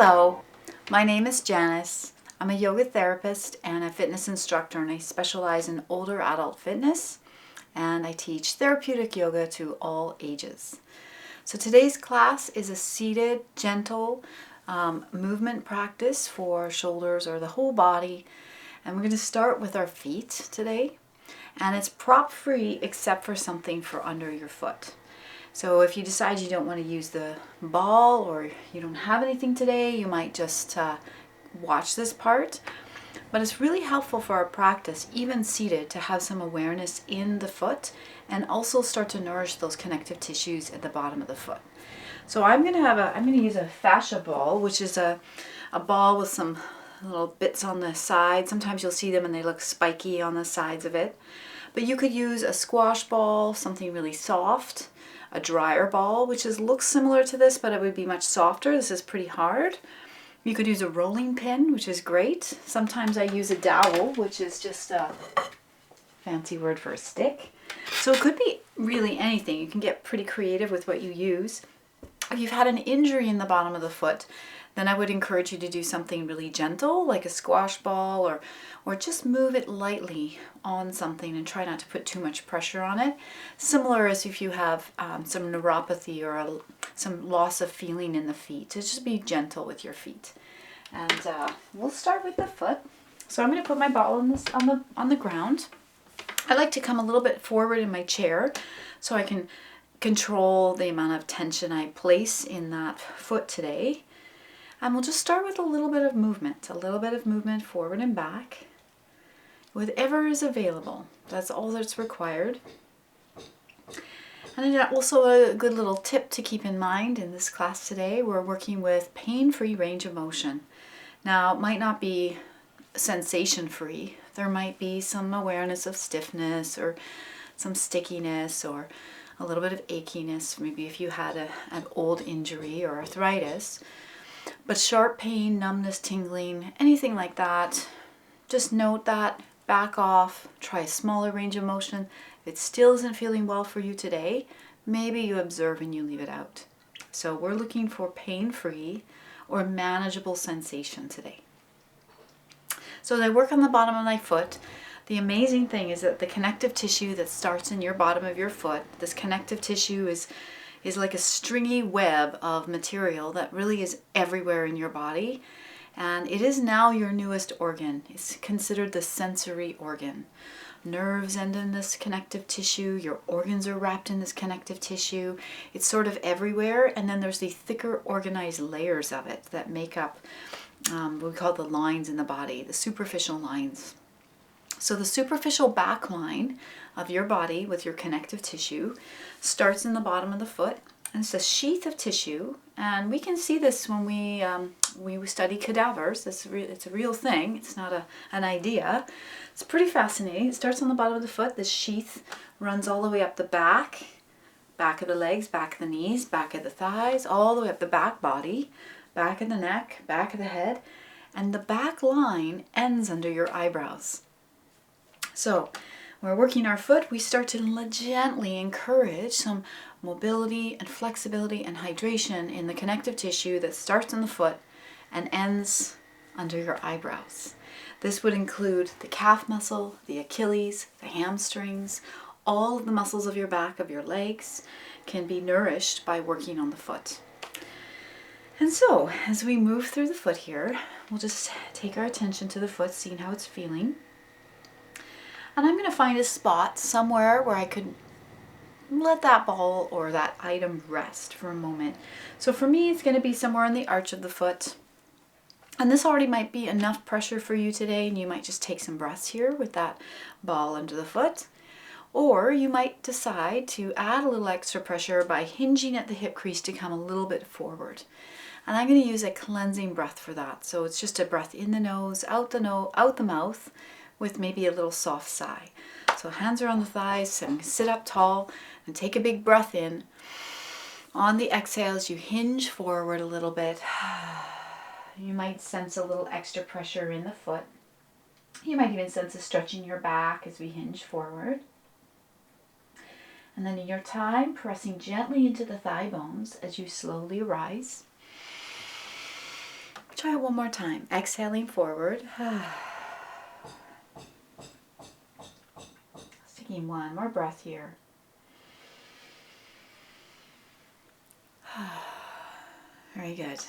Hello, my name is Janice. I'm a yoga therapist and a fitness instructor, and I specialize in older adult fitness, and I teach therapeutic yoga to all ages. So today's class is a seated, gentle movement practice for shoulders or the whole body, and we're going to start with our feet today, and it's prop free except for something for under your foot. So if you decide you don't want to use the ball or you don't have anything today, you might just watch this part. But it's really helpful for our practice, even seated, to have some awareness in the foot and also start to nourish those connective tissues at the bottom of the foot. So I'm going to use a fascia ball, which is a ball with some little bits on the side. Sometimes you'll see them and they look spiky on the sides of it. But you could use a squash ball, something really soft, a dryer ball, which looks similar to this, but it would be much softer. This is pretty hard. You could use a rolling pin, which is great. Sometimes I use a dowel, which is just a fancy word for a stick. So it could be really anything. You can get pretty creative with what you use. If you've had an injury in the bottom of the foot, then I would encourage you to do something really gentle, like a squash ball, or just move it lightly on something and try not to put too much pressure on it. Similar as if you have some neuropathy or some loss of feeling in the feet. To just be gentle with your feet. And we'll start with the foot. So I'm going to put my ball on the ground. I like to come a little bit forward in my chair so I can control the amount of tension I place in that foot today. And we'll just start with a little bit of movement forward and back, whatever is available. That's all that's required. And then also a good little tip to keep in mind in this class today, we're working with pain-free range of motion. Now, it might not be sensation-free. There might be some awareness of stiffness or some stickiness or a little bit of achiness, maybe if you had an old injury or arthritis. But sharp pain, numbness, tingling, anything like that, just note that, back off, try a smaller range of motion. If it still isn't feeling well for you today, maybe you observe and you leave it out. So we're looking for pain-free or manageable sensation today. So as I work on the bottom of my foot, the amazing thing is that the connective tissue that starts in your bottom of your foot, this connective tissue is like a stringy web of material that really is everywhere in your body. And it is now your newest organ. It's considered the sensory organ. Nerves end in this connective tissue. Your organs are wrapped in this connective tissue. It's sort of everywhere. And then there's the thicker organized layers of it that make up what we call the lines in the body, the superficial lines. So the superficial back line of your body with your connective tissue starts in the bottom of the foot, and it's a sheath of tissue, and we can see this when we study cadavers. It's a real thing. It's not an idea. It's pretty fascinating. It starts on the bottom of the foot. This sheath runs all the way up the back of the legs, back of the knees, back of the thighs, all the way up the back body, back of the neck, back of the head, and the back line ends under your eyebrows. So when we're working our foot, we start to gently encourage some mobility and flexibility and hydration in the connective tissue that starts in the foot and ends under your eyebrows. This would include the calf muscle, the Achilles, the hamstrings, all of the muscles of your back, of your legs can be nourished by working on the foot. And so as we move through the foot here, we'll just take our attention to the foot, seeing how it's feeling. And I'm going to find a spot somewhere where I could let that ball or that item rest for a moment. So for me, it's going to be somewhere in the arch of the foot. And this already might be enough pressure for you today, and you might just take some breaths here with that ball under the foot. Or you might decide to add a little extra pressure by hinging at the hip crease to come a little bit forward. And I'm going to use a cleansing breath for that. So it's just a breath in the nose, out the mouth, with maybe a little soft sigh. So hands are on the thighs, and sit up tall and take a big breath in. On the exhales, you hinge forward a little bit. You might sense a little extra pressure in the foot. You might even sense a stretch in your back as we hinge forward. And then in your time, pressing gently into the thigh bones as you slowly rise. Try it one more time. Exhaling forward. Taking one more breath here. Very good.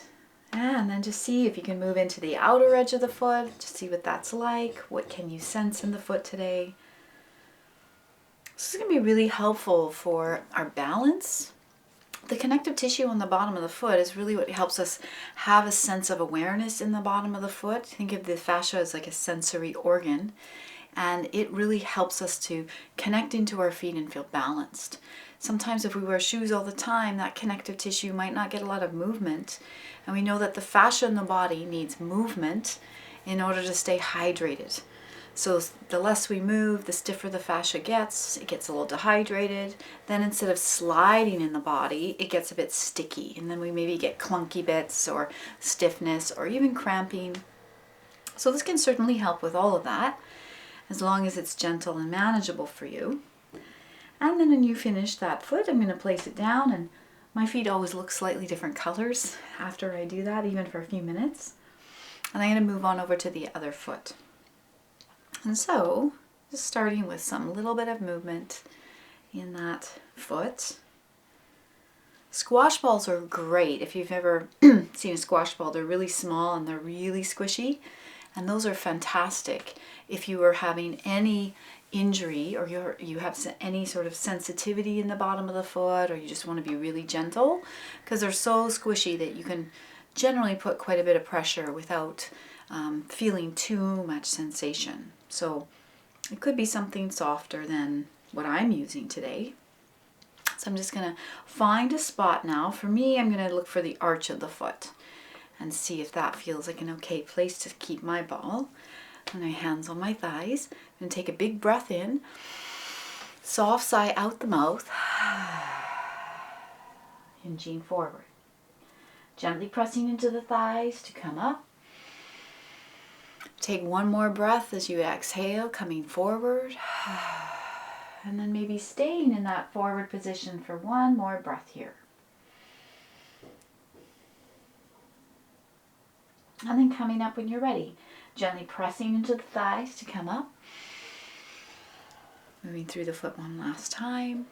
And then just see if you can move into the outer edge of the foot. Just see what that's like. What can you sense in the foot today? This is going to be really helpful for our balance. The connective tissue on the bottom of the foot is really what helps us have a sense of awareness in the bottom of the foot. Think of the fascia as like a sensory organ, and it really helps us to connect into our feet and feel balanced. Sometimes if we wear shoes all the time, that connective tissue might not get a lot of movement, and we know that the fascia in the body needs movement in order to stay hydrated. So the less we move, the stiffer the fascia gets. It gets a little dehydrated. Then instead of sliding in the body, it gets a bit sticky. And then we maybe get clunky bits or stiffness or even cramping. So this can certainly help with all of that, as long as it's gentle and manageable for you. And then when you finish that foot, I'm going to place it down. And my feet always look slightly different colors after I do that, even for a few minutes. And I'm going to move on over to the other foot. And so, just starting with some little bit of movement in that foot. Squash balls are great. If you've ever seen a squash ball, they're really small and they're really squishy. And those are fantastic if you are having any injury or you have any sort of sensitivity in the bottom of the foot, or you just want to be really gentle, because they're so squishy that you can generally put quite a bit of pressure without feeling too much sensation. So it could be something softer than what I'm using today. So I'm just going to find a spot now. For me, I'm going to look for the arch of the foot and see if that feels like an okay place to keep my ball. And my hands on my thighs. I'm going to take a big breath in. Soft sigh out the mouth. Hinging forward. Gently pressing into the thighs to come up. Take one more breath as you exhale, coming forward. And then maybe staying in that forward position for one more breath here. And then coming up when you're ready. Gently pressing into the thighs to come up. Moving through the foot one last time.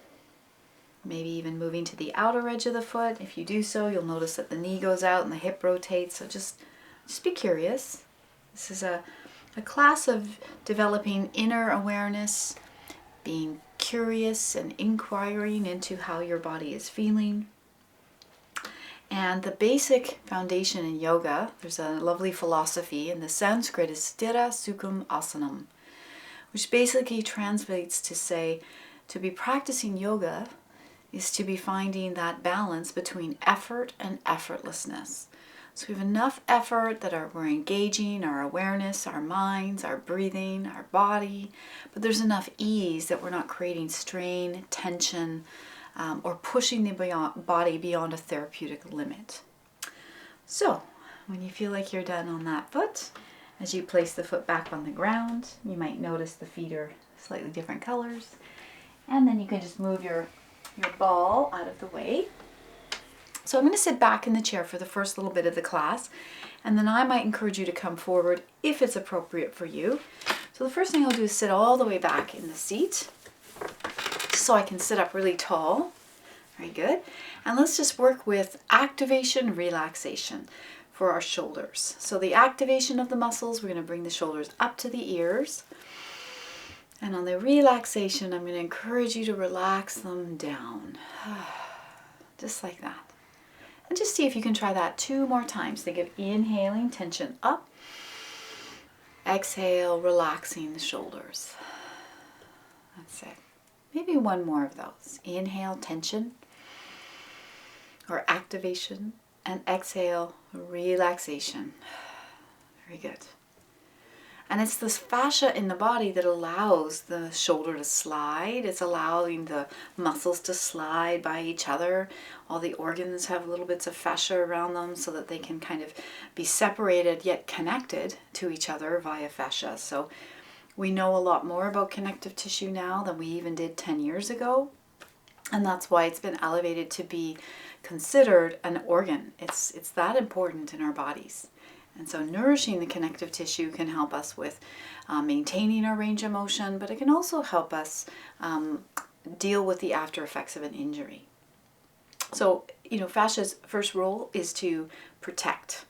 Maybe even moving to the outer edge of the foot. If you do so, you'll notice that the knee goes out and the hip rotates. So just be curious. This is a class of developing inner awareness, being curious and inquiring into how your body is feeling. And the basic foundation in yoga, there's a lovely philosophy in the Sanskrit, is sthira sukham asanam, which basically translates to say, to be practicing yoga is to be finding that balance between effort and effortlessness. So we have enough effort that we're engaging our awareness, our minds, our breathing, our body, but there's enough ease that we're not creating strain, tension, or pushing the body beyond a therapeutic limit. So when you feel like you're done on that foot, as you place the foot back on the ground, you might notice the feet are slightly different colors, and then you can just move your ball out of the way. So I'm going to sit back in the chair for the first little bit of the class, and then I might encourage you to come forward if it's appropriate for you. So the first thing I'll do is sit all the way back in the seat so I can sit up really tall. Very good. And let's just work with activation, relaxation for our shoulders. So the activation of the muscles, we're going to bring the shoulders up to the ears. And on the relaxation, I'm going to encourage you to relax them down. Just like that. And just see if you can try that 2 more times. Think of inhaling, tension up. Exhale, relaxing the shoulders. That's it. Maybe 1 more of those. Inhale, tension or activation. And exhale, relaxation. Very good. And it's this fascia in the body that allows the shoulder to slide. It's allowing the muscles to slide by each other. All the organs have little bits of fascia around them so that they can kind of be separated yet connected to each other via fascia. So we know a lot more about connective tissue now than we even did 10 years ago. And that's why it's been elevated to be considered an organ. It's that important in our bodies. And so nourishing the connective tissue can help us with maintaining our range of motion, but it can also help us deal with the after effects of an injury. So, fascia's first role is to protect.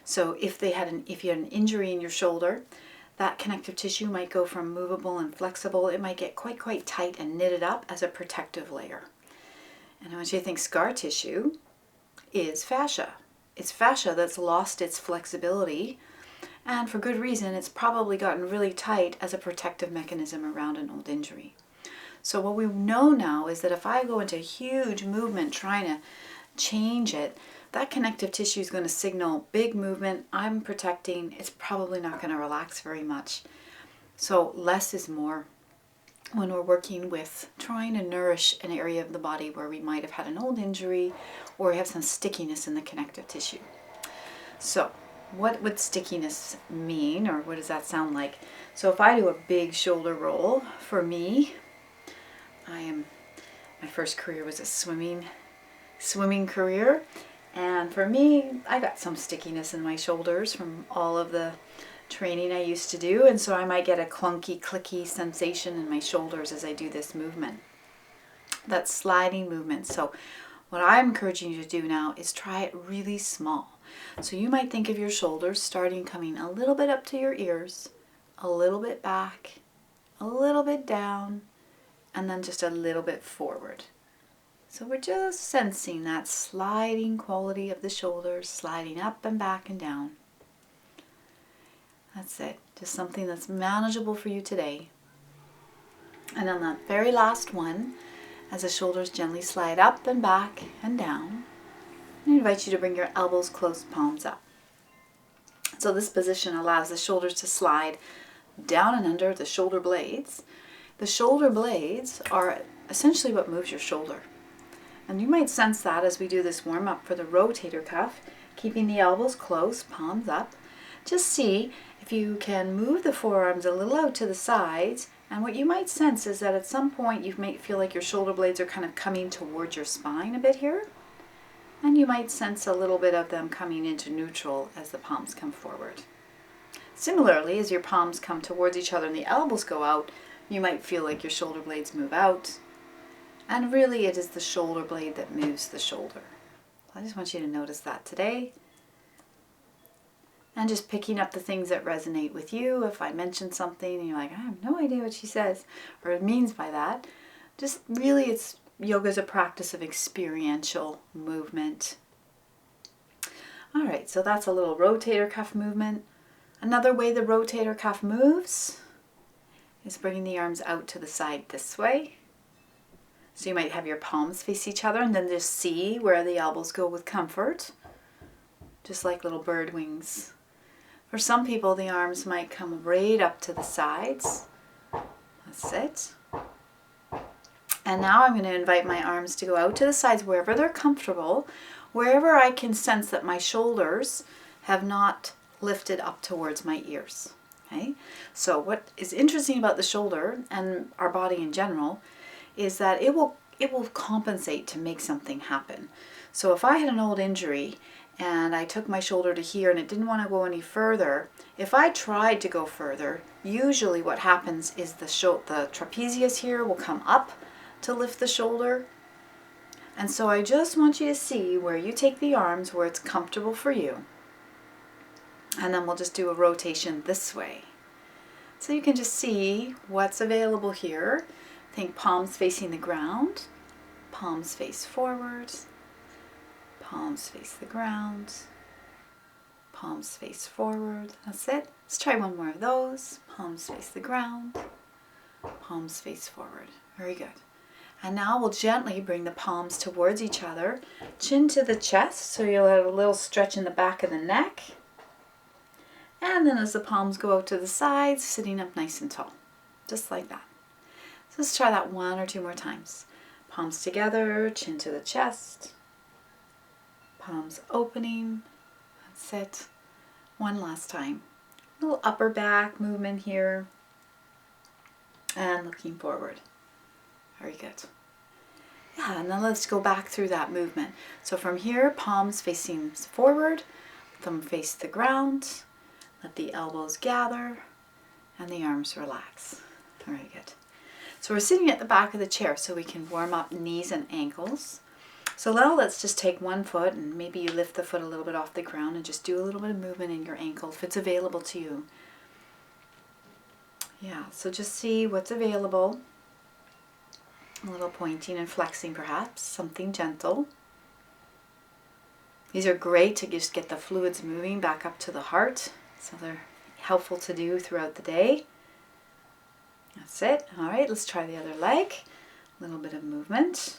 So if you had an injury in your shoulder, that connective tissue might go from movable and flexible. It might get quite tight and knitted up as a protective layer. And I want you to think scar tissue is fascia. It's fascia that's lost its flexibility, and for good reason. It's probably gotten really tight as a protective mechanism around an old injury. So what we know now is that if I go into huge movement trying to change it, that connective tissue is going to signal big movement, I'm protecting, it's probably not going to relax very much. So less is more when we're working with trying to nourish an area of the body where we might have had an old injury or we have some stickiness in the connective tissue. So what would stickiness mean, or what does that sound like? So if I do a big shoulder roll, for me, my first career was a swimming career, and for me, I got some stickiness in my shoulders from all of the training I used to do, and so I might get a clunky, clicky sensation in my shoulders as I do this movement. That sliding movement. So what I'm encouraging you to do now is try it really small. So you might think of your shoulders starting coming a little bit up to your ears, a little bit back, a little bit down, and then just a little bit forward. So we're just sensing that sliding quality of the shoulders, sliding up and back and down. That's it. Just something that's manageable for you today. And on that very last one, as the shoulders gently slide up and back and down, I invite you to bring your elbows close, palms up. So this position allows the shoulders to slide down and under the shoulder blades. The shoulder blades are essentially what moves your shoulder. And you might sense that as we do this warm-up for the rotator cuff, keeping the elbows close, palms up. Just see if you can move the forearms a little out to the sides, and what you might sense is that at some point you might feel like your shoulder blades are kind of coming towards your spine a bit here, and you might sense a little bit of them coming into neutral as the palms come forward. Similarly, as your palms come towards each other and the elbows go out, you might feel like your shoulder blades move out, and really it is the shoulder blade that moves the shoulder. I just want you to notice that today. And just picking up the things that resonate with you. If I mention something and you're like, I have no idea what she says or it means by that, just really yoga is a practice of experiential movement. All right, so that's a little rotator cuff movement. Another way the rotator cuff moves is bringing the arms out to the side this way. So you might have your palms face each other and then just see where the elbows go with comfort, just like little bird wings. For some people, the arms might come right up to the sides. That's it. And now I'm going to invite my arms to go out to the sides wherever they're comfortable, wherever I can sense that my shoulders have not lifted up towards my ears. Okay? So what is interesting about the shoulder and our body in general is that it will compensate to make something happen. So if I had an old injury and I took my shoulder to here and it didn't want to go any further, if I tried to go further, usually what happens is the trapezius here will come up to lift the shoulder. And so I just want you to see where you take the arms, where it's comfortable for you. And then we'll just do a rotation this way. So you can just see what's available here. Think palms facing the ground, palms face forward, palms face the ground, palms face forward. That's it. Let's try one more of those. Palms face the ground, palms face forward. Very good. And now we'll gently bring the palms towards each other, chin to the chest, so you'll have a little stretch in the back of the neck. And then as the palms go out to the sides, sitting up nice and tall, just like that. So let's try that one or two more times. Palms together, chin to the chest, palms opening. That's it. One last time. A little upper back movement here. And looking forward. Very good. Yeah, and then let's go back through that movement. So from here, palms facing forward, thumb face the ground. Let the elbows gather and the arms relax. Very good. So we're sitting at the back of the chair so we can warm up knees and ankles. So now let's just take one foot and maybe you lift the foot a little bit off the ground and just do a little bit of movement in your ankle if it's available to you. Yeah, so just see what's available. A little pointing and flexing perhaps, something gentle. These are great to just get the fluids moving back up to the heart. So they're helpful to do throughout the day. That's it. All right, let's try the other leg. A little bit of movement.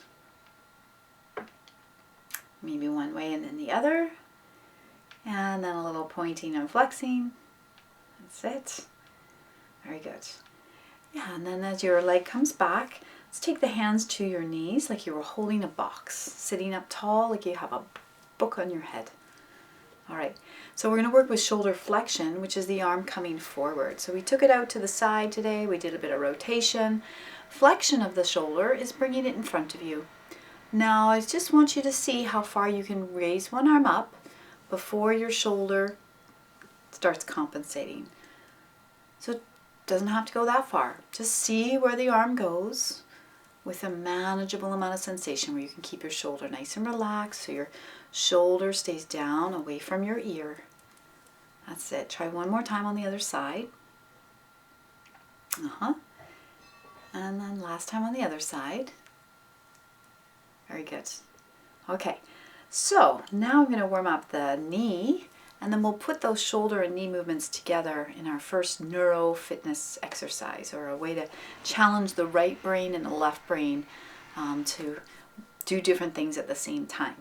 Maybe one way and then the other. And then a little pointing and flexing. That's it. Very good. Yeah, and then as your leg comes back, let's take the hands to your knees like you were holding a box, sitting up tall like you have a book on your head. All right, so we're going to work with shoulder flexion, which is the arm coming forward. So we took it out to the side today. We did a bit of rotation. Flexion of the shoulder is bringing it in front of you. Now I just want you to see how far you can raise one arm up before your shoulder starts compensating. So it doesn't have to go that far. Just see where the arm goes with a manageable amount of sensation where you can keep your shoulder nice and relaxed so your shoulder stays down away from your ear. That's it. Try one more time on the other side. And then last time on the other side. Very good. Okay, so now I'm going to warm up the knee, and then we'll put those shoulder and knee movements together in our first neuro fitness exercise, or a way to challenge the right brain and the left brain to do different things at the same time.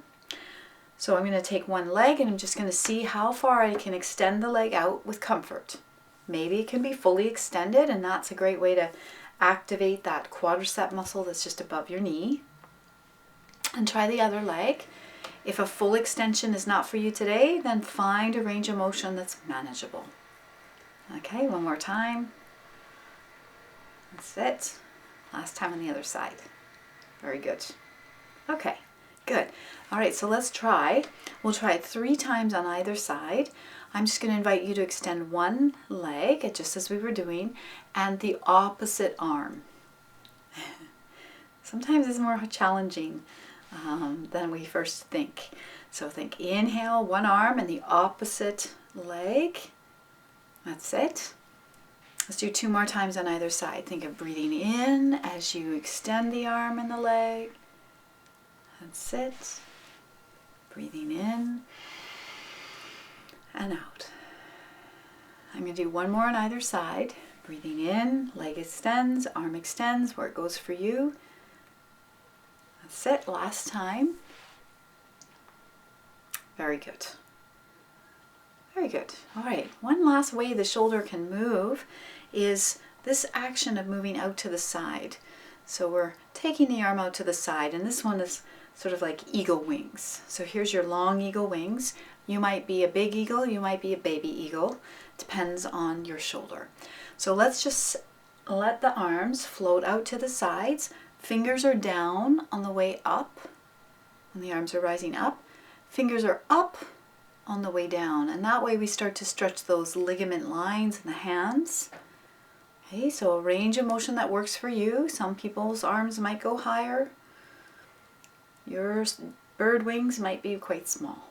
So I'm going to take one leg and I'm just going to see how far I can extend the leg out with comfort. Maybe it can be fully extended, and that's a great way to activate that quadricep muscle that's just above your knee. And try the other leg. If a full extension is not for you today, then find a range of motion that's manageable. Okay, one more time. That's it. Last time on the other side. Very good. Okay, good. All right, so let's try. We'll try it 3 times on either side. I'm just going to invite you to extend one leg, just as we were doing, and the opposite arm. Sometimes it's more challenging than we first think. So think inhale, one arm and the opposite leg. That's it. Let's do 2 more times on either side. Think of breathing in as you extend the arm and the leg. That's it. Breathing in and out. I'm going to do one more on either side. Breathing in, leg extends, arm extends, where it goes for you. That's it. Last time. Very good. Very good. All right. One last way the shoulder can move is this action of moving out to the side. So we're taking the arm out to the side, and this one is sort of like eagle wings. So here's your long eagle wings. You might be a big eagle, you might be a baby eagle. Depends on your shoulder. So let's just let the arms float out to the sides. Fingers are down on the way up when the arms are rising up. Fingers are up on the way down, and that way we start to stretch those ligament lines in the hands. Okay, so a range of motion that works for you. Some people's arms might go higher. Your bird wings might be quite small.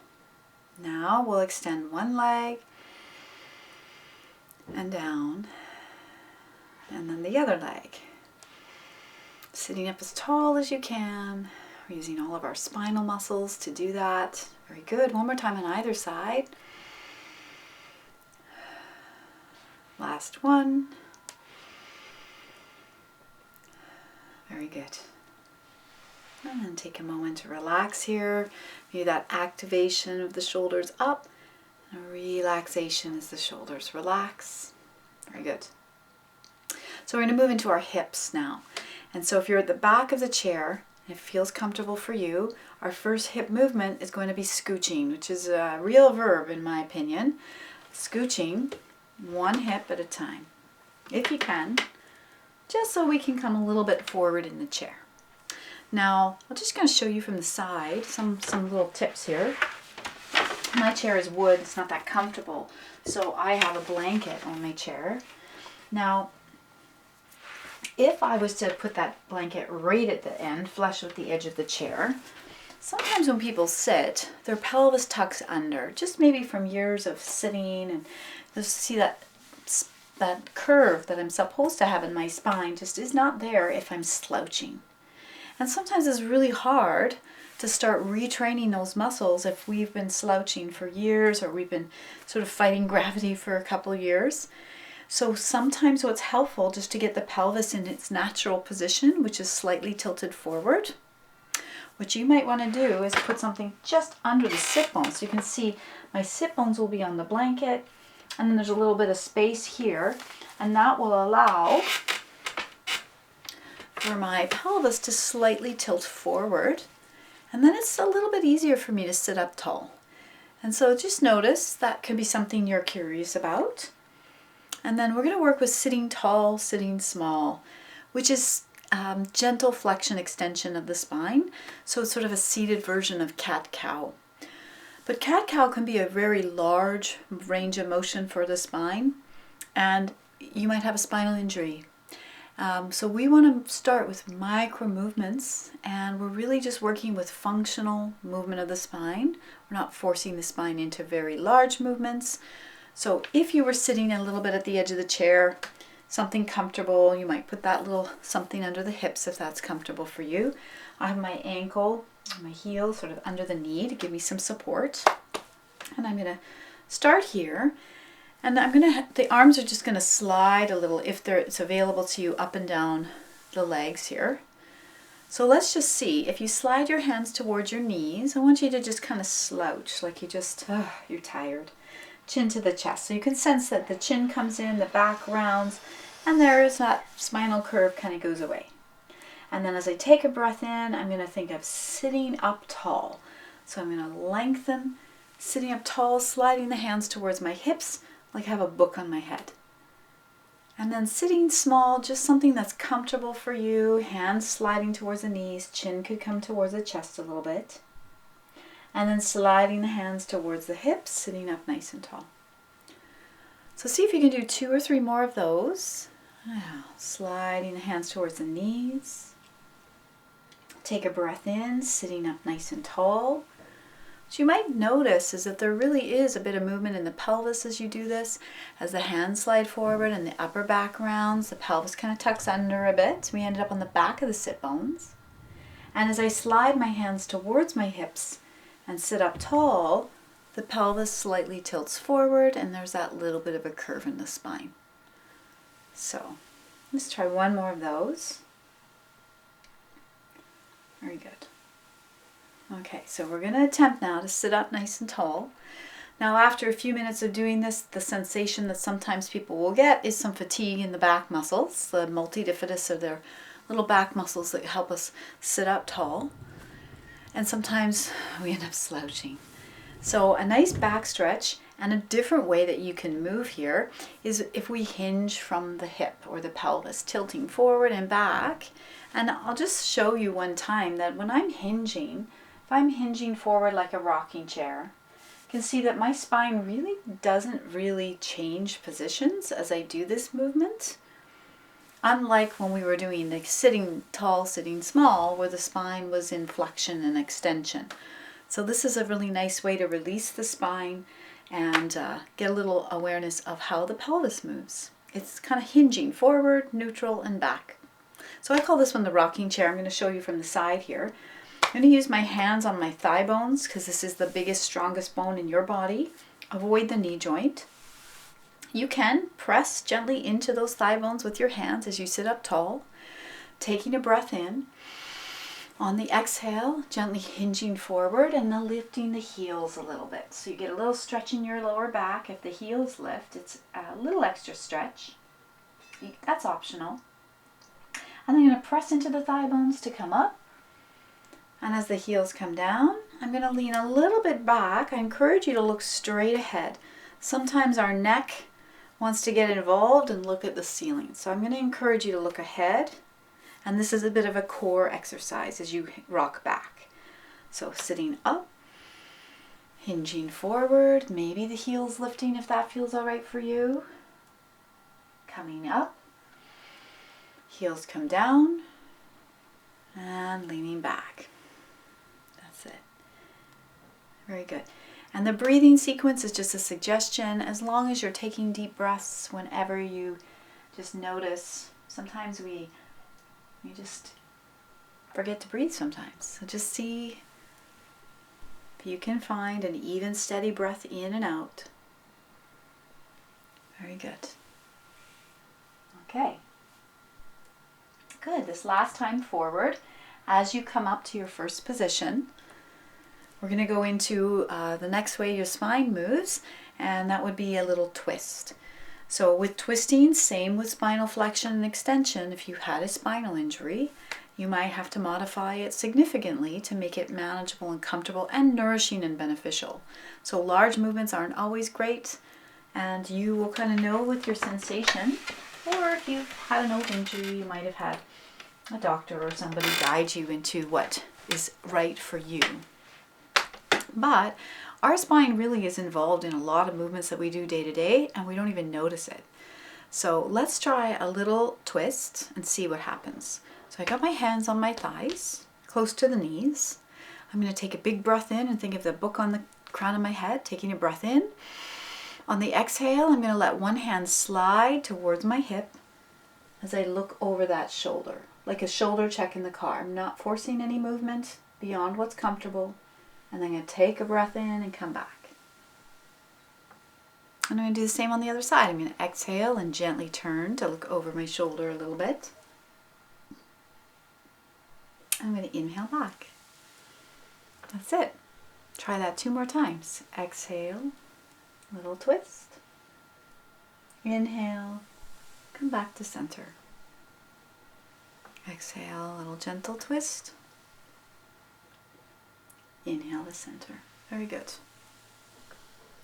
Now we'll extend one leg and down, and then the other leg. Sitting up as tall as you can. We're using all of our spinal muscles to do that. Very good. One more time on either side. Last one. Very good. And then take a moment to relax here. Maybe that activation of the shoulders up, and a relaxation as the shoulders relax. Very good. So we're going to move into our hips now. And so if you're at the back of the chair, and it feels comfortable for you, our first hip movement is going to be scooching, which is a real verb in my opinion. Scooching one hip at a time, if you can, just so we can come a little bit forward in the chair. Now, I'm just going to show you from the side some little tips here. My chair is wood, it's not that comfortable, so I have a blanket on my chair. Now, if I was to put that blanket right at the end, flush with the edge of the chair, sometimes when people sit, their pelvis tucks under, just maybe from years of sitting, and just see that curve that I'm supposed to have in my spine just is not there if I'm slouching. And sometimes it's really hard to start retraining those muscles if we've been slouching for years, or we've been sort of fighting gravity for a couple of years. So sometimes what's helpful just to get the pelvis in its natural position, which is slightly tilted forward. What you might want to do is put something just under the sit bones. So you can see my sit bones will be on the blanket, and then there's a little bit of space here, and that will allow for my pelvis to slightly tilt forward, and then it's a little bit easier for me to sit up tall. And so just notice that could be something you're curious about. And then we're going to work with sitting tall, sitting small, which is gentle flexion extension of the spine. So it's sort of a seated version of cat-cow. But cat-cow can be a very large range of motion for the spine, and you might have a spinal injury. So we want to start with micro movements, and we're really just working with functional movement of the spine. We're not forcing the spine into very large movements. So if you were sitting a little bit at the edge of the chair, something comfortable, you might put that little something under the hips if that's comfortable for you. I have my ankle, my heel sort of under the knee to give me some support. And I'm going to start here. And the arms are just going to slide a little if it's available to you up and down the legs here. So let's just see, if you slide your hands towards your knees, I want you to just kind of slouch like you're tired. Chin to the chest. So you can sense that the chin comes in, the back rounds, and there's that spinal curve kind of goes away. And then as I take a breath in, I'm going to think of sitting up tall. So I'm going to lengthen, sitting up tall, sliding the hands towards my hips like I have a book on my head. And then sitting small, just something that's comfortable for you, hands sliding towards the knees, chin could come towards the chest a little bit. And then sliding the hands towards the hips, sitting up nice and tall. So see if you can do 2 or 3 more of those. Sliding the hands towards the knees. Take a breath in, sitting up nice and tall. What you might notice is that there really is a bit of movement in the pelvis as you do this. As the hands slide forward and the upper back rounds, the pelvis kind of tucks under a bit. We ended up on the back of the sit bones. And as I slide my hands towards my hips and sit up tall, the pelvis slightly tilts forward and there's that little bit of a curve in the spine. So let's try 1 more of those. Very good. Okay, so we're going to attempt now to sit up nice and tall. Now after a few minutes of doing this, the sensation that sometimes people will get is some fatigue in the back muscles, the multifidus, or their little back muscles that help us sit up tall. And sometimes we end up slouching. So a nice back stretch, and a different way that you can move here is if we hinge from the hip or the pelvis, tilting forward and back. And I'll just show you one time that when I'm hinging, if I'm hinging forward like a rocking chair, you can see that my spine really doesn't change positions as I do this movement. Unlike when we were doing the sitting tall, sitting small, where the spine was in flexion and extension. So this is a really nice way to release the spine and get a little awareness of how the pelvis moves. It's kind of hinging forward, neutral, and back. So I call this one the rocking chair. I'm going to show you from the side here. I'm going to use my hands on my thigh bones because this is the biggest, strongest bone in your body. Avoid the knee joint. You can press gently into those thigh bones with your hands as you sit up tall, taking a breath in. On the exhale, gently hinging forward and then lifting the heels a little bit. So you get a little stretch in your lower back. If the heels lift, it's a little extra stretch. That's optional. And I'm going to press into the thigh bones to come up. And as the heels come down, I'm going to lean a little bit back. I encourage you to look straight ahead. Sometimes our neck wants to get involved and look at the ceiling. So I'm going to encourage you to look ahead. And this is a bit of a core exercise as you rock back. So sitting up Hinging forward, maybe the heels lifting if that feels all right for you. Coming up, heels come down, and leaning back. That's it. Very good. And the breathing sequence is just a suggestion, as long as you're taking deep breaths whenever you just notice. Sometimes we just forget to breathe sometimes. So just see if you can find an even, steady breath in and out. Very good. Okay. Good. This last time forward, as you come up to your first position, we're going to go into the next way your spine moves, and that would be a little twist. So with twisting, same with spinal flexion and extension. If you had a spinal injury, you might have to modify it significantly to make it manageable and comfortable and nourishing and beneficial. So large movements aren't always great, and you will kind of know with your sensation, or if you've had an old injury, you might have had a doctor or somebody guide you into what is right for you. But our spine really is involved in a lot of movements that we do day to day, and we don't even notice it. So let's try a little twist and see what happens. So I got my hands on my thighs, close to the knees. I'm going to take a big breath in and think of the book on the crown of my head, taking a breath in. On the exhale, I'm going to let one hand slide towards my hip as I look over that shoulder, like a shoulder check in the car. I'm not forcing any movement beyond what's comfortable. And then I'm going to take a breath in and come back. And I'm going to do the same on the other side. I'm going to exhale and gently turn to look over my shoulder a little bit. I'm going to inhale back. That's it. Try that 2 more times. Exhale, little twist. Inhale, come back to center. Exhale, little gentle twist. Inhale to center. Very good.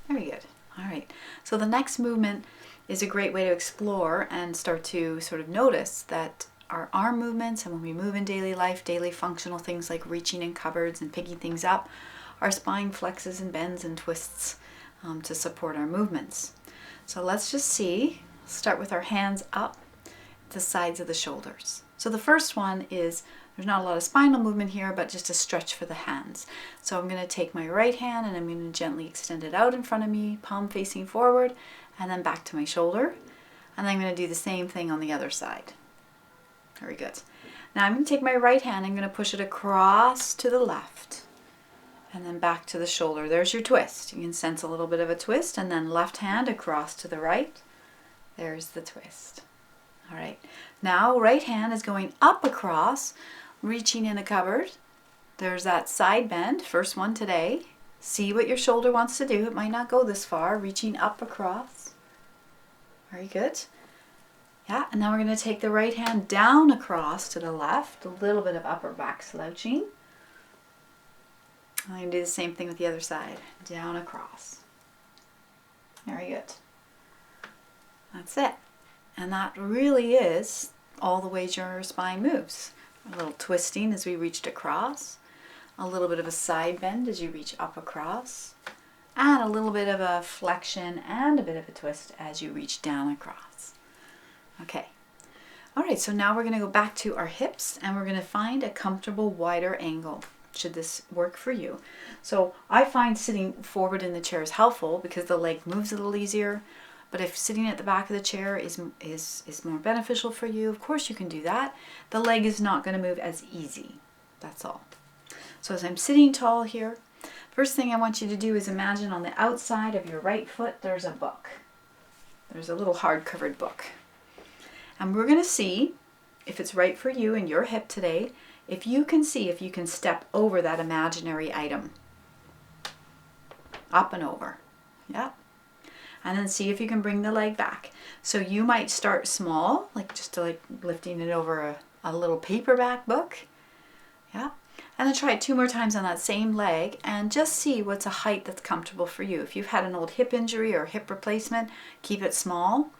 Very good. All right. So the next movement is a great way to explore and start to sort of notice that our arm movements, and when we move in daily life, daily functional things like reaching in cupboards and picking things up, our spine flexes and bends and twists to support our movements. So let's just see. Start with our hands up the sides of the shoulders. So the first one is, there's not a lot of spinal movement here, but just a stretch for the hands. So I'm going to take my right hand and I'm going to gently extend it out in front of me, palm facing forward, and then back to my shoulder. And then I'm going to do the same thing on the other side. Very good. Now I'm going to take my right hand, I'm going to push it across to the left and then back to the shoulder. There's your twist. You can sense a little bit of a twist, and then left hand across to the right. There's the twist. All right. Now right hand is going up across, reaching in a cupboard. There's that side bend, first one today. See what your shoulder wants to do. It might not go this far, reaching up across. Very good. Yeah, and now we're going to take the right hand down across to the left, a little bit of upper back slouching. I'm going to do the same thing with the other side, down across. Very good. That's it. And that really is all the ways your spine moves. A little twisting as we reached across, a little bit of a side bend as you reach up across, and a little bit of a flexion and a bit of a twist as you reach down across. Okay. All right, so now we're going to go back to our hips and we're going to find a comfortable wider angle. Should this work for you? So I find sitting forward in the chair is helpful because the leg moves a little easier. But if sitting at the back of the chair is more beneficial for you, of course you can do that. The leg is not going to move as easy. That's all. So as I'm sitting tall here, first thing I want you to do is imagine on the outside of your right foot there's a book. There's a little hard-covered book. And we're going to see if it's right for you and your hip today, if you can step over that imaginary item. Up and over. Yeah. And then see if you can bring the leg back. So you might start small, just lifting it over a little paperback book. Yeah. And then try it 2 more times on that same leg and just see what's a height that's comfortable for you. If you've had an old hip injury or hip replacement, keep it small.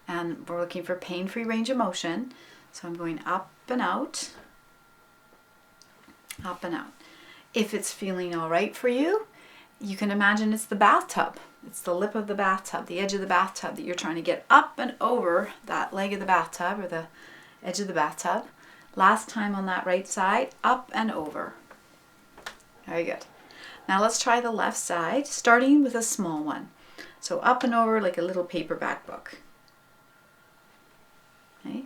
And we're looking for pain-free range of motion. So I'm going up and out, up and out. If it's feeling all right for you, you can imagine it's the bathtub. It's the lip of the bathtub, the edge of the bathtub that you're trying to get up and over that leg of the bathtub or the edge of the bathtub. Last time on that right side, up and over. Very good. Now let's try the left side, starting with a small one. So up and over like a little paperback book. Okay,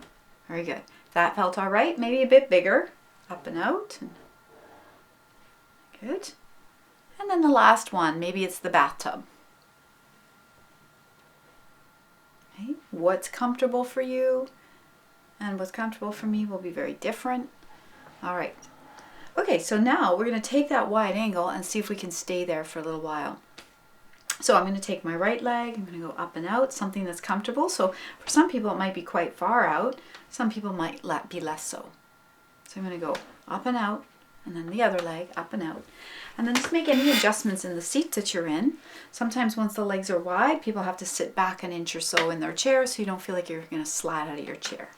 very good. That felt all right, maybe a bit bigger. Up and out. Good. And then the last one, maybe it's the bathtub. Okay, what's comfortable for you and what's comfortable for me will be very different. All right. Okay, so now we're going to take that wide angle and see if we can stay there for a little while. So I'm going to take my right leg, I'm going to go up and out, something that's comfortable. So for some people it might be quite far out, some people might be less so. So I'm going to go up and out, and then the other leg up and out. And then just make any adjustments in the seat that you're in. Sometimes once the legs are wide, people have to sit back an inch or so in their chair so you don't feel like you're going to slide out of your chair.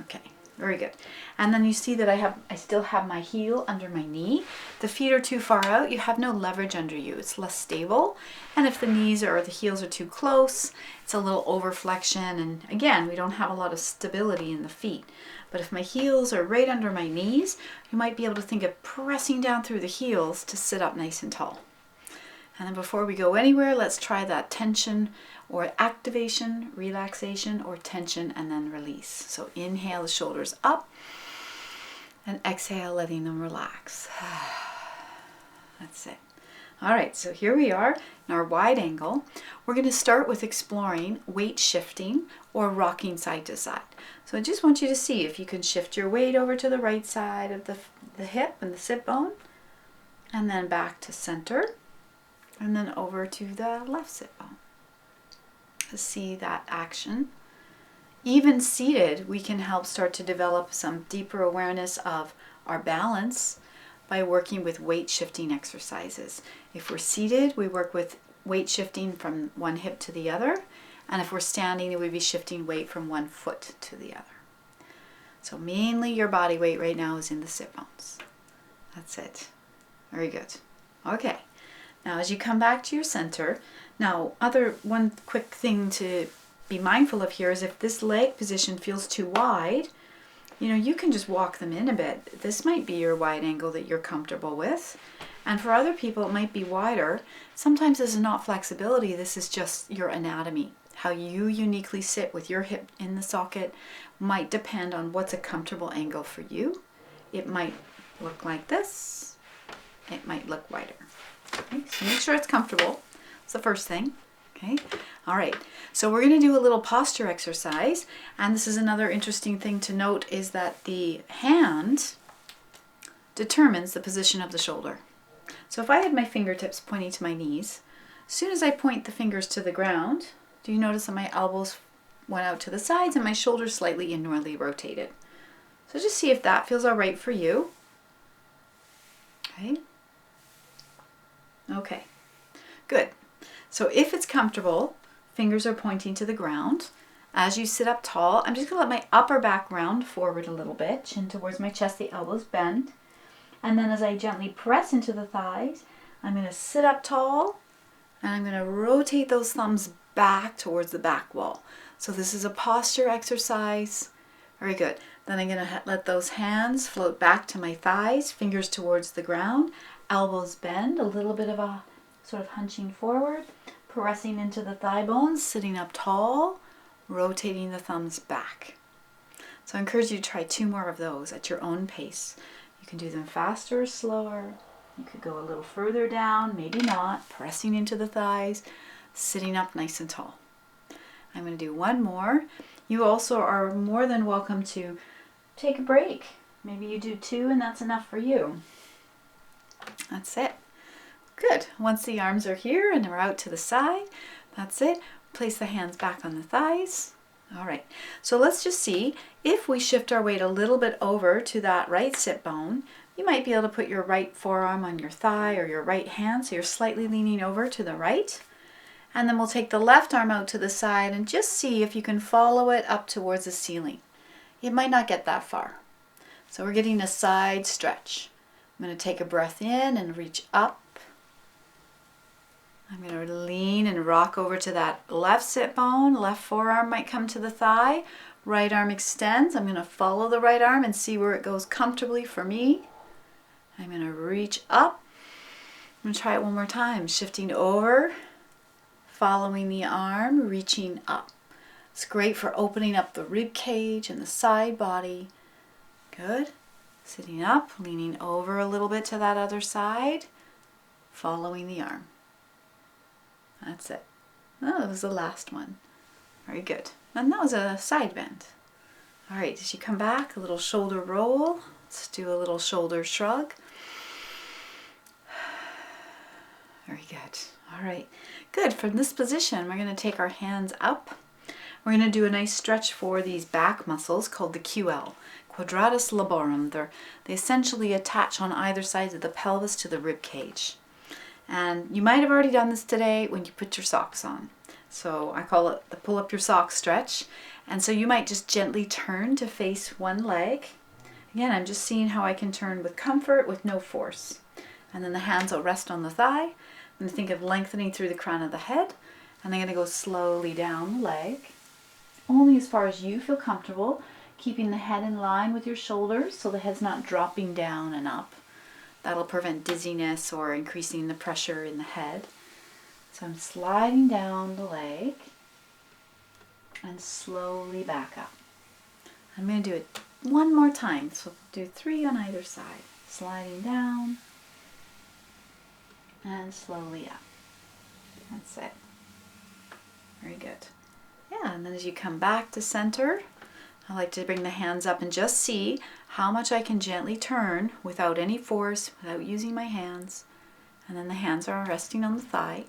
Okay. Very good. And then you see that I still have my heel under my knee. The feet are too far out. You have no leverage under you. It's less stable. And if the knees or the heels are too close, it's a little overflexion. And again, we don't have a lot of stability in the feet. But if my heels are right under my knees, you might be able to think of pressing down through the heels to sit up nice and tall. And then before we go anywhere, let's try that tension or activation, relaxation, or tension, and then release. So inhale the shoulders up, and exhale, letting them relax. That's it. All right, so here we are in our wide angle. We're going to start with exploring weight shifting or rocking side to side. So I just want you to see if you can shift your weight over to the right side of the hip and the sit bone, and then back to center, and then over to the left sit bone. To see that action. Even seated, we can help start to develop some deeper awareness of our balance by working with weight shifting exercises. If we're seated, we work with weight shifting from one hip to the other, and if we're standing, we'd be shifting weight from one foot to the other. So mainly your body weight right now is in the sit bones. That's it. Very good. Okay. Now as you come back to your center, now one quick thing to be mindful of here is if this leg position feels too wide, you can just walk them in a bit. This might be your wide angle that you're comfortable with. And for other people, it might be wider. Sometimes this is not flexibility. This is just your anatomy. How you uniquely sit with your hip in the socket might depend on what's a comfortable angle for you. It might look like this. It might look wider. Okay, so make sure it's comfortable. That's the first thing. Okay. All right. So we're going to do a little posture exercise. And this is another interesting thing to note is that the hand determines the position of the shoulder. So if I had my fingertips pointing to my knees, as soon as I point the fingers to the ground, do you notice that my elbows went out to the sides and my shoulders slightly inwardly rotated? So just see if that feels all right for you. Okay. Okay, good. So if it's comfortable, fingers are pointing to the ground. As you sit up tall, I'm just going to let my upper back round forward a little bit, chin towards my chest, the elbows bend. And then as I gently press into the thighs, I'm going to sit up tall, and I'm going to rotate those thumbs back towards the back wall. So this is a posture exercise. Very good. Then I'm going to let those hands float back to my thighs, fingers towards the ground. Elbows bend, a little bit of a sort of hunching forward, pressing into the thigh bones, sitting up tall, rotating the thumbs back. So I encourage you to try 2 more of those at your own pace. You can do them faster or slower. You could go a little further down, maybe not, pressing into the thighs, sitting up nice and tall. I'm going to do 1 more. You also are more than welcome to take a break. Maybe you do 2 and that's enough for you. That's it. Good. Once the arms are here and they're out to the side, that's it. Place the hands back on the thighs. All right. So let's just see if we shift our weight a little bit over to that right sit bone. You might be able to put your right forearm on your thigh or your right hand, so you're slightly leaning over to the right. And then we'll take the left arm out to the side and just see if you can follow it up towards the ceiling. It might not get that far. So we're getting a side stretch. I'm going to take a breath in and reach up I'm going to lean and rock over to that left sit bone. Left forearm might come to the thigh. Right arm extends. I'm going to follow the right arm and see where it goes comfortably for me. I'm going to reach up. I'm going to try it one more time. Shifting over, following the arm, reaching up. It's great for opening up the rib cage and the side body. Good. Sitting up, leaning over a little bit to that other side, following the arm. That's it. Oh, that was the last one. Very good. And that was a side bend. All right, as you come back, a little shoulder roll. Let's do a little shoulder shrug. Very good. All right, good. From this position, we're going to take our hands up. We're going to do a nice stretch for these back muscles called the QL, quadratus lumborum. They essentially attach on either side of the pelvis to the rib cage. And you might have already done this today when you put your socks on. So I call it the pull up your socks stretch. And so you might just gently turn to face one leg. Again, I'm just seeing how I can turn with comfort, with no force. And then the hands will rest on the thigh. I'm going to think of lengthening through the crown of the head. And I'm going to go slowly down the leg, only as far as you feel comfortable, keeping the head in line with your shoulders so the head's not dropping down and up. That'll prevent dizziness or increasing the pressure in the head. So I'm sliding down the leg and slowly back up. I'm going to do it one more time. So do 3 on either side. Sliding down and slowly up. That's it. Very good. Yeah, and then as you come back to center, I like to bring the hands up and just see how much I can gently turn without any force, without using my hands. And then the hands are resting on the thigh.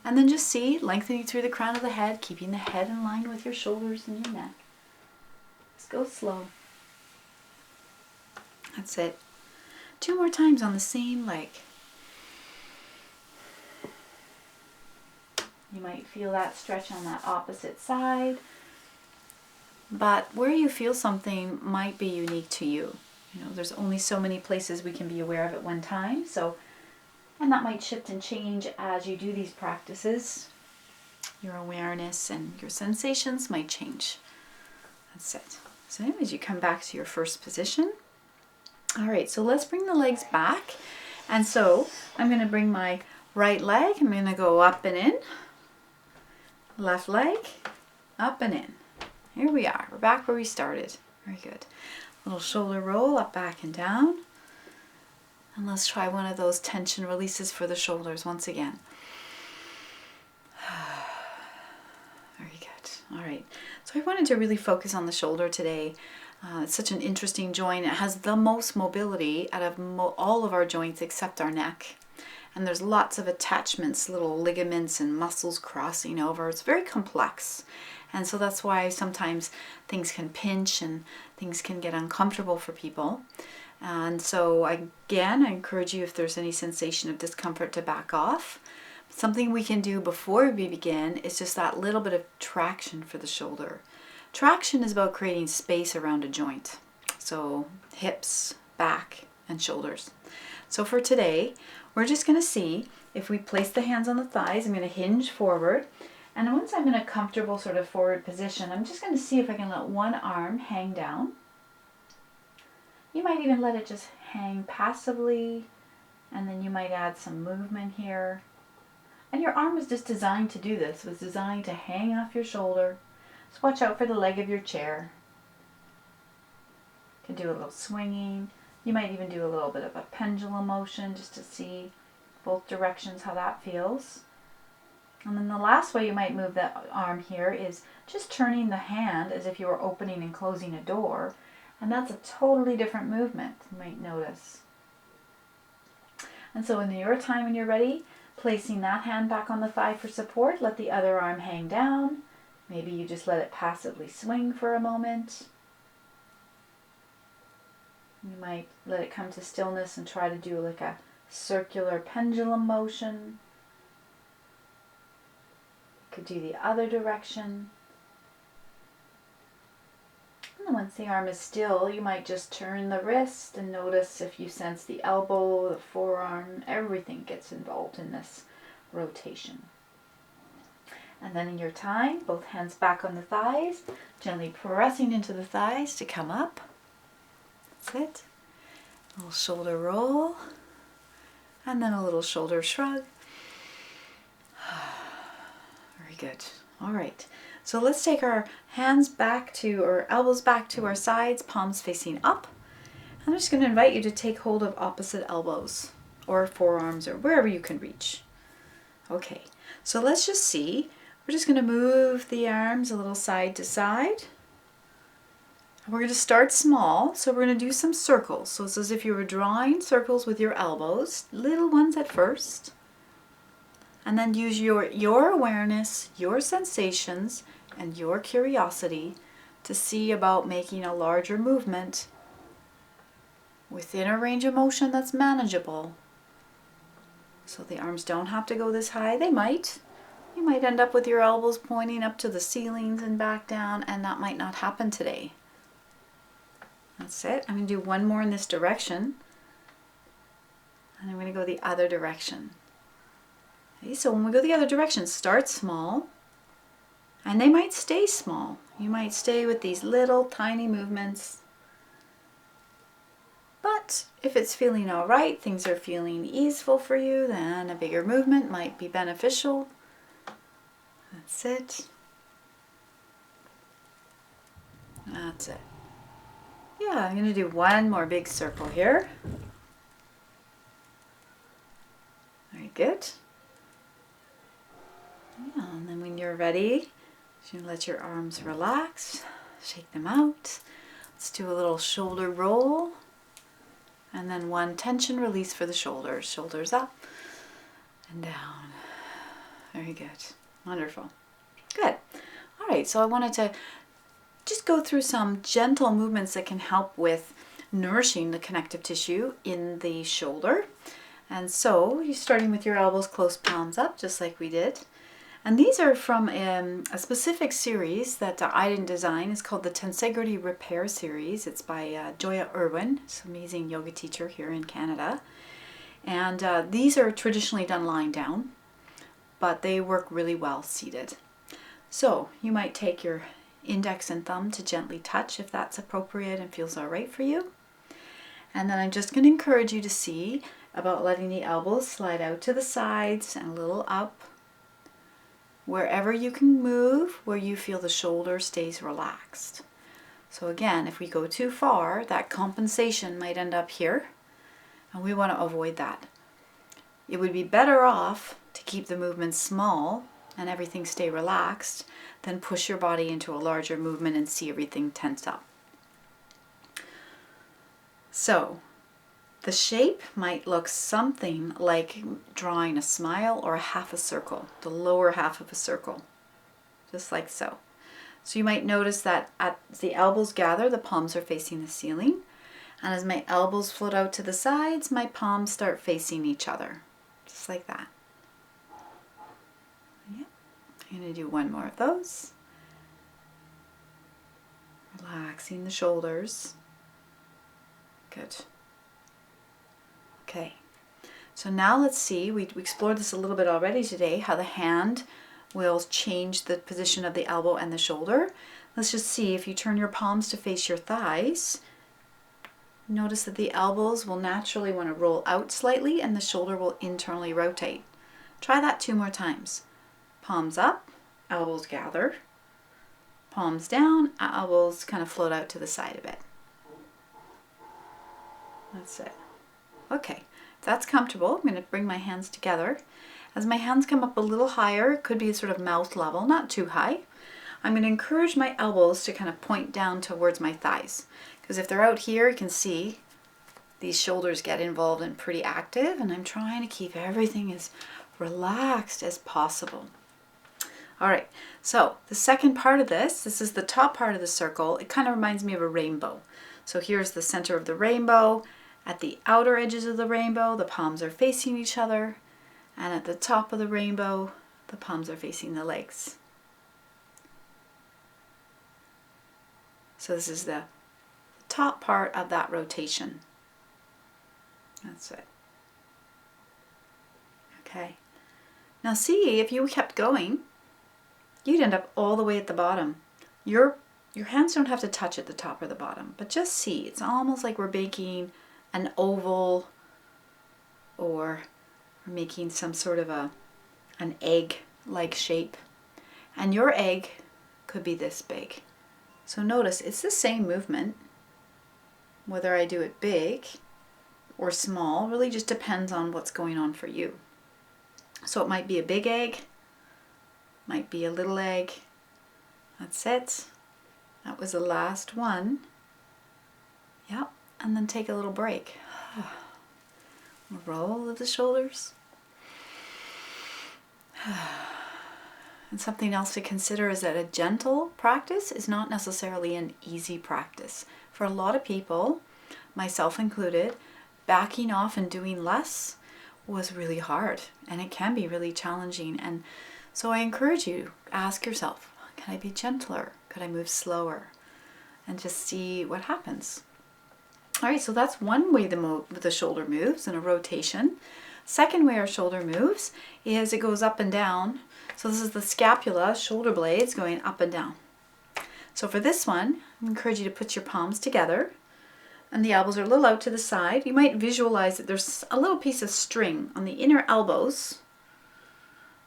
And then just see, lengthening through the crown of the head, keeping the head in line with your shoulders and your neck. Just go slow. That's it. 2 more times on the same leg. You might feel that stretch on that opposite side. But where you feel something might be unique to you. You know, there's only so many places we can be aware of at one time. So, and that might shift and change as you do these practices. Your awareness and your sensations might change. That's it. So as you come back to your first position. All right, so let's bring the legs back. And so I'm going to bring my right leg. I'm going to go up and in. Left leg, up and in. Here we are. We're back where we started. Very good. Little shoulder roll up, back, and down. And let's try one of those tension releases for the shoulders once again. Very good. All right. So I wanted to really focus on the shoulder today. It's such an interesting joint. It has the most mobility out of all of our joints except our neck. And there's lots of attachments, little ligaments and muscles crossing over. It's very complex. And so that's why sometimes things can pinch and things can get uncomfortable for people. And so I encourage you, if there's any sensation of discomfort, to back off. Something we can do before we begin is just that little bit of traction for the shoulder. Traction is about creating space around a joint. So hips, back, and shoulders. So for today, we're just going to see if we place the hands on the thighs. I'm going to hinge forward. And once I'm in a comfortable sort of forward position, I'm just going to see if I can let one arm hang down. You might even let it just hang passively, and then you might add some movement here. And your arm was just designed to do this. It was designed to hang off your shoulder. So watch out for the leg of your chair. You can do a little swinging. You might even do a little bit of a pendulum motion just to see both directions how that feels. And then the last way you might move that arm here is just turning the hand as if you were opening and closing a door. And that's a totally different movement, you might notice. And so in your time when you're ready, placing that hand back on the thigh for support, let the other arm hang down. Maybe you just let it passively swing for a moment. You might let it come to stillness and try to do like a circular pendulum motion. You could do the other direction. And then once the arm is still, you might just turn the wrist and notice if you sense the elbow, the forearm, everything gets involved in this rotation. And then in your time, both hands back on the thighs, gently pressing into the thighs to come up. That's it. A little shoulder roll, and then a little shoulder shrug. Very good. All right. So let's take our hands back to, or elbows back to our sides, palms facing up. I'm just going to invite you to take hold of opposite elbows or forearms or wherever you can reach. Okay. So let's just see. We're just going to move the arms a little side to side. We're going to start small, so we're going to do some circles. So it's as if you were drawing circles with your elbows, little ones at first. And then use your awareness, your sensations, and your curiosity to see about making a larger movement within a range of motion that's manageable. So the arms don't have to go this high. They might. You might end up with your elbows pointing up to the ceilings and back down, and that might not happen today. That's it. I'm going to do one more in this direction, and I'm going to go the other direction. Okay, so when we go the other direction, start small, and they might stay small. You might stay with these little tiny movements. But if it's feeling all right, things are feeling easeful for you, then a bigger movement might be beneficial. That's it. That's it. Yeah, I'm going to do one more big circle here. Very good. Yeah, and then when you're ready, you let your arms relax, shake them out. Let's do a little shoulder roll. And then one tension release for the shoulders. Shoulders up and down. Very good. Wonderful. Good. All right, so I wanted to just go through some gentle movements that can help with nourishing the connective tissue in the shoulder. And so you're starting with your elbows close, palms up, just like we did. And these are from a specific series that I didn't design. It's called the Tensegrity Repair Series. It's by Joya Irwin, this amazing yoga teacher here in Canada. And these are traditionally done lying down, but they work really well seated. So you might take your index and thumb to gently touch if that's appropriate and feels all right for you. And then I'm just going to encourage you to see about letting the elbows slide out to the sides and a little up. Wherever you can move, where you feel the shoulder stays relaxed. So again, if we go too far, that compensation might end up here, and we want to avoid that. It would be better off to keep the movement small and everything stay relaxed than push your body into a larger movement and see everything tense up. So the shape might look something like drawing a smile or a half a circle, the lower half of a circle, just like so. So you might notice that as the elbows gather, the palms are facing the ceiling. And as my elbows float out to the sides, my palms start facing each other, just like that. Yep. I'm going to do one more of those. Relaxing the shoulders. Good. Okay, so now let's see, we explored this a little bit already today, how the hand will change the position of the elbow and the shoulder. Let's just see, if you turn your palms to face your thighs, notice that the elbows will naturally want to roll out slightly and the shoulder will internally rotate. Try that 2 more times. Palms up, elbows gather, palms down, elbows kind of float out to the side a bit. That's it. Okay, if that's comfortable, I'm going to bring my hands together. As my hands come up a little higher, it could be sort of mouth level, not too high. I'm going to encourage my elbows to kind of point down towards my thighs. Because if they're out here, you can see these shoulders get involved and pretty active, and I'm trying to keep everything as relaxed as possible. All right, so the second part of this is the top part of the circle. It kind of reminds me of a rainbow. So here's the center of the rainbow. At the outer edges of the rainbow, the palms are facing each other. And at the top of the rainbow, the palms are facing the legs. So this is the top part of that rotation. That's it. Okay. Now see, if you kept going, you'd end up all the way at the bottom. Your hands don't have to touch at the top or the bottom, but just see, it's almost like we're baking an oval, or we're making some sort of an egg-like shape. And your egg could be this big. So notice it's the same movement, whether I do it big or small, really just depends on what's going on for you. So it might be a big egg, might be a little egg. That's it. That was the last one. Yep, and then take a little break. Roll of the shoulders. And something else to consider is that a gentle practice is not necessarily an easy practice. For a lot of people, myself included, backing off and doing less was really hard, and it can be really challenging. And so I encourage you, ask yourself, can I be gentler? Could I move slower? And just see what happens. All right, so that's one way the shoulder moves in a rotation. Second way our shoulder moves is it goes up and down. So this is the scapula, shoulder blades going up and down. So for this one, I encourage you to put your palms together and the elbows are a little out to the side. You might visualize that there's a little piece of string on the inner elbows,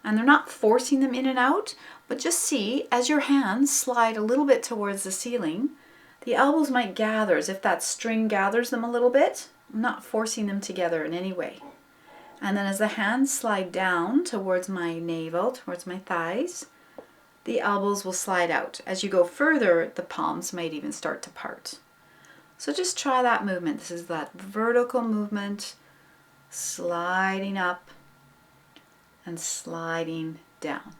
and they're not forcing them in and out, but just see as your hands slide a little bit towards the ceiling, the elbows might gather as if that string gathers them a little bit. I'm not forcing them together in any way. And then as the hands slide down towards my navel, towards my thighs, the elbows will slide out. As you go further, the palms might even start to part. So just try that movement. This is that vertical movement, sliding up and sliding down.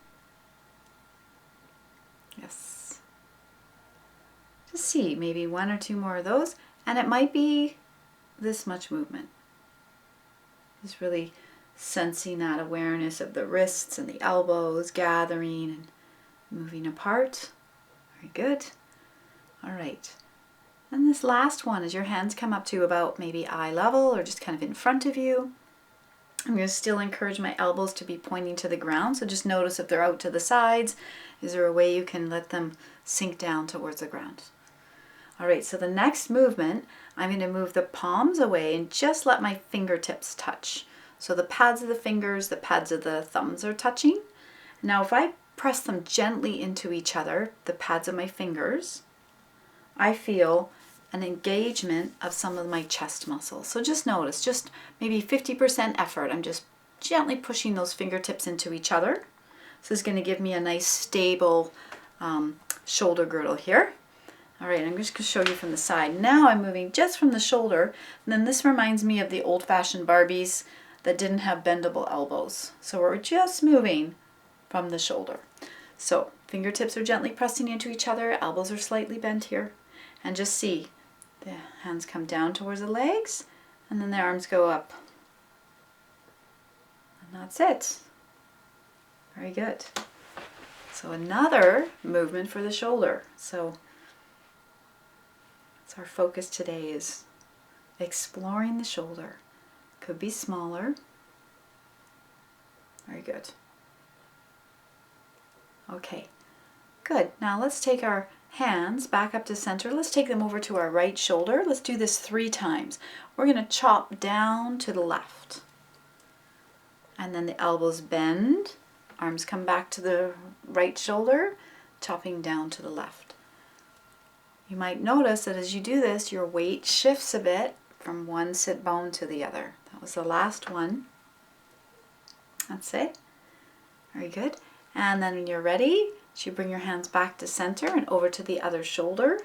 Yes. Just see, maybe one or two more of those, and it might be this much movement. Just really sensing that awareness of the wrists and the elbows gathering and moving apart. Very good. All right. And this last one, as your hands come up to about maybe eye level or just kind of in front of you, I'm going to still encourage my elbows to be pointing to the ground. So just notice if they're out to the sides. Is there a way you can let them sink down towards the ground? All right, so the next movement, I'm going to move the palms away and just let my fingertips touch. So the pads of the fingers, the pads of the thumbs are touching. Now if I press them gently into each other, the pads of my fingers, I feel an engagement of some of my chest muscles. So just notice, just maybe 50% effort. I'm just gently pushing those fingertips into each other. This is going to give me a nice stable shoulder girdle here. All right, I'm just going to show you from the side. Now I'm moving just from the shoulder, and then this reminds me of the old-fashioned Barbies that didn't have bendable elbows. So we're just moving from the shoulder. So fingertips are gently pressing into each other, elbows are slightly bent here, and just see the hands come down towards the legs, and then the arms go up. And that's it. Very good. So another movement for the shoulder. So our focus today is exploring the shoulder. Could be smaller. Very good. Okay, good. Now let's take our hands back up to center. Let's take them over to our right shoulder. Let's do this 3 times. We're going to chop down to the left. And then the elbows bend. Arms come back to the right shoulder, chopping down to the left. You might notice that as you do this, your weight shifts a bit from one sit bone to the other. That was the last one. That's it. Very good. And then when you're ready, you bring your hands back to center and over to the other shoulder.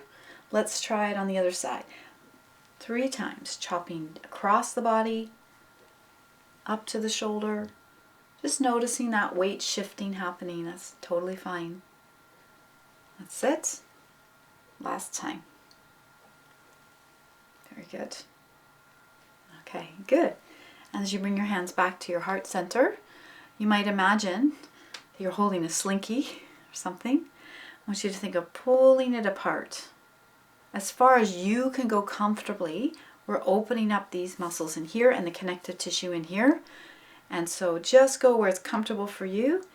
Let's try it on the other side. 3 times, chopping across the body, up to the shoulder. Just noticing that weight shifting happening. That's totally fine. That's it. Last time. Very good. Okay, good. And as you bring your hands back to your heart center, you might imagine that you're holding a slinky or something. I want you to think of pulling it apart. As far as you can go comfortably, we're opening up these muscles in here and the connective tissue in here. And so just go where it's comfortable for you,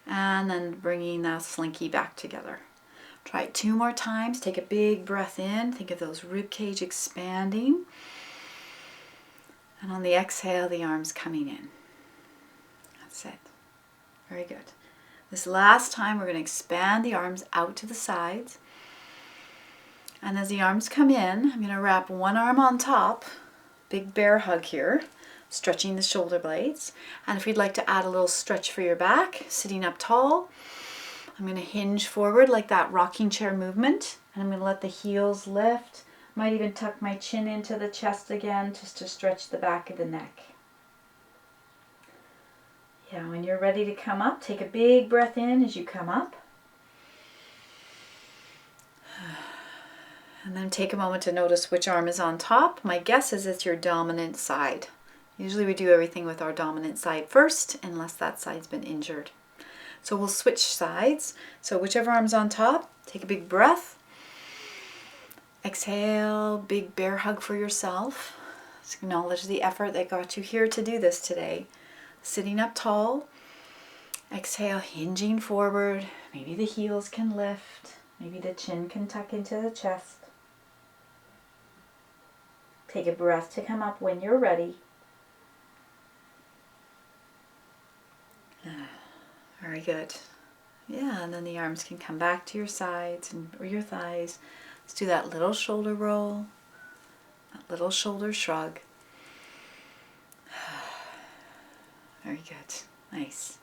and then bringing that slinky back together. Try it 2 more times. Take a big breath in. Think of those rib cage expanding. And on the exhale, the arms coming in. That's it. Very good. This last time, we're going to expand the arms out to the sides. And as the arms come in, I'm going to wrap one arm on top. Big bear hug here. Stretching the shoulder blades. And if you'd like to add a little stretch for your back, sitting up tall, I'm going to hinge forward like that rocking chair movement, and I'm going to let the heels lift. Might even tuck my chin into the chest again just to stretch the back of the neck. Yeah, when you're ready to come up, take a big breath in as you come up. And then take a moment to notice which arm is on top. My guess is it's your dominant side. Usually we do everything with our dominant side first, unless that side's been injured. So we'll switch sides. So whichever arm's on top, take a big breath. Exhale, big bear hug for yourself. Just acknowledge the effort that got you here to do this today. Sitting up tall. Exhale, hinging forward. Maybe the heels can lift. Maybe the chin can tuck into the chest. Take a breath to come up when you're ready. Very good. Yeah, and then the arms can come back to your sides or your thighs. Let's do that little shoulder roll, that little shoulder shrug. Very good. Nice.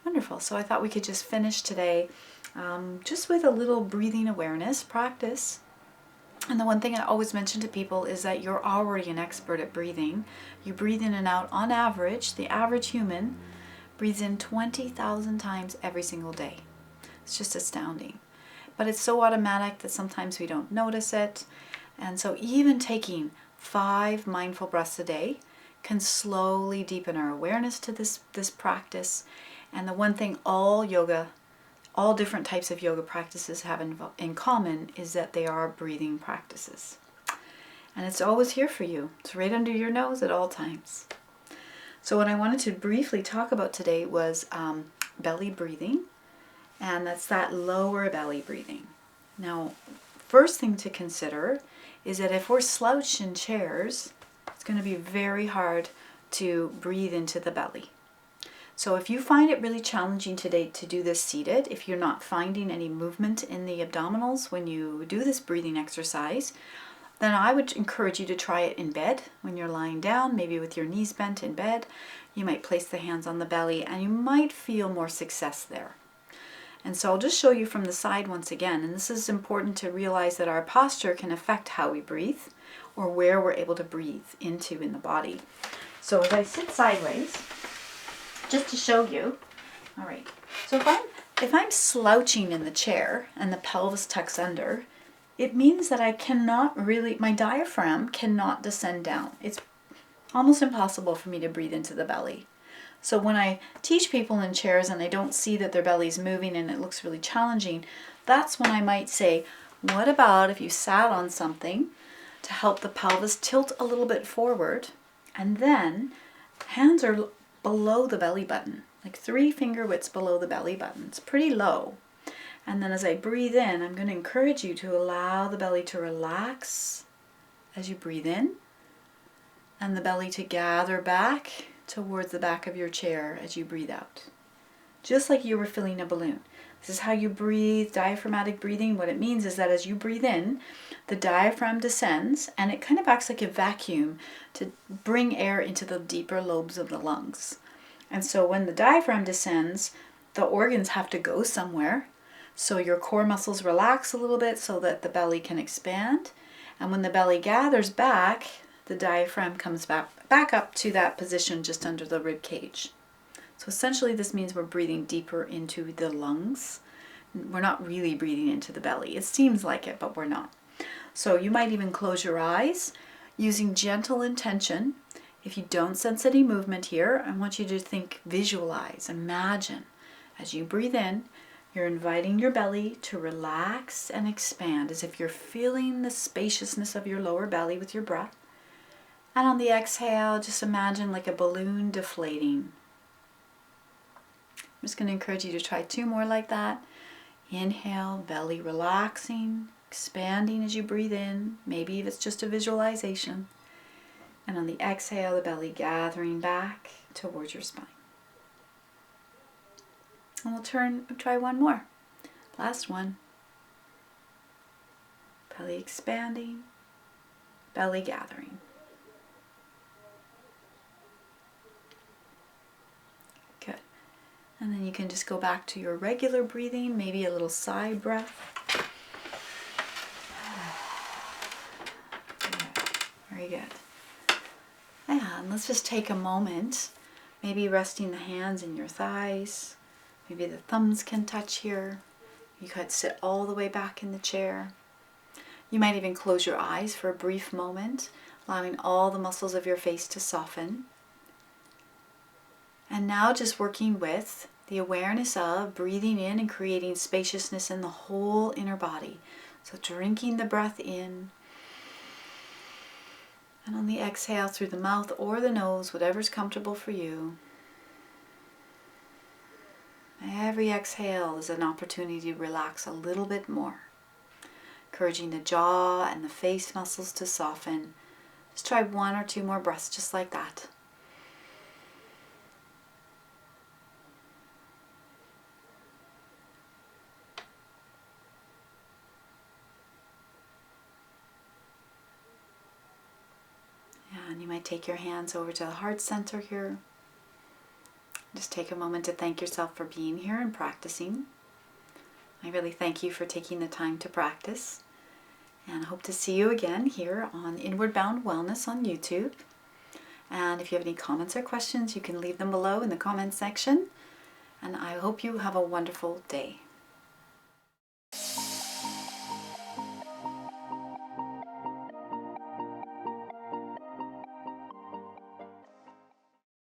Wonderful. So I thought we could just finish today just with a little breathing awareness practice. And the one thing I always mention to people is that you're already an expert at breathing. You breathe in and out on average. The average human breathes in 20,000 times every single day. It's just astounding. But it's so automatic that sometimes we don't notice it. And so even taking 5 mindful breaths a day can slowly deepen our awareness to this practice. And the one thing all different types of yoga practices have in common is that they are breathing practices. And it's always here for you. It's right under your nose at all times. So what I wanted to briefly talk about today was belly breathing, and that's that lower belly breathing. Now, first thing to consider is that if we're slouched in chairs, it's going to be very hard to breathe into the belly. So if you find it really challenging today to do this seated, if you're not finding any movement in the abdominals when you do this breathing exercise, then I would encourage you to try it in bed when you're lying down, maybe with your knees bent in bed. You might place the hands on the belly and you might feel more success there. And so I'll just show you from the side once again. And this is important to realize that our posture can affect how we breathe or where we're able to breathe into in the body. So as I sit sideways, just to show you, all right, so if I'm slouching in the chair and the pelvis tucks under, it means that my diaphragm cannot descend down. It's almost impossible for me to breathe into the belly. So when I teach people in chairs and I don't see that their belly's moving and it looks really challenging, that's when I might say, what about if you sat on something to help the pelvis tilt a little bit forward, and then hands are below the belly button, like 3 finger widths below the belly button. It's pretty low. And then as I breathe in, I'm going to encourage you to allow the belly to relax as you breathe in, and the belly to gather back towards the back of your chair as you breathe out. Just like you were filling a balloon. This is how you breathe, diaphragmatic breathing. What it means is that as you breathe in, the diaphragm descends and it kind of acts like a vacuum to bring air into the deeper lobes of the lungs. And so when the diaphragm descends, the organs have to go somewhere. So your core muscles relax a little bit so that the belly can expand. And when the belly gathers back, the diaphragm comes back up to that position just under the rib cage. So essentially this means we're breathing deeper into the lungs. We're not really breathing into the belly. It seems like it, but we're not. So you might even close your eyes using gentle intention. If you don't sense any movement here, I want you to visualize, imagine. As you breathe in, you're inviting your belly to relax and expand as if you're feeling the spaciousness of your lower belly with your breath. And on the exhale, just imagine like a balloon deflating. I'm just going to encourage you to try 2 more like that. Inhale, belly relaxing, expanding as you breathe in. Maybe if it's just a visualization. And on the exhale, the belly gathering back towards your spine. And we'll try 1 more. Last one. Belly expanding, belly gathering. Good. And then you can just go back to your regular breathing, maybe a little side breath. Very good. And let's just take a moment, maybe resting the hands in your thighs. Maybe the thumbs can touch here. You could sit all the way back in the chair. You might even close your eyes for a brief moment, allowing all the muscles of your face to soften. And now just working with the awareness of breathing in and creating spaciousness in the whole inner body. So drinking the breath in. And on the exhale through the mouth or the nose, whatever's comfortable for you. Every exhale is an opportunity to relax a little bit more. Encouraging the jaw and the face muscles to soften. Just try 1 or 2 more breaths just like that. And you might take your hands over to the heart center here. Just take a moment to thank yourself for being here and practicing. I really thank you for taking the time to practice. And I hope to see you again here on Inward Bound Wellness on YouTube. And if you have any comments or questions, you can leave them below in the comments section. And I hope you have a wonderful day.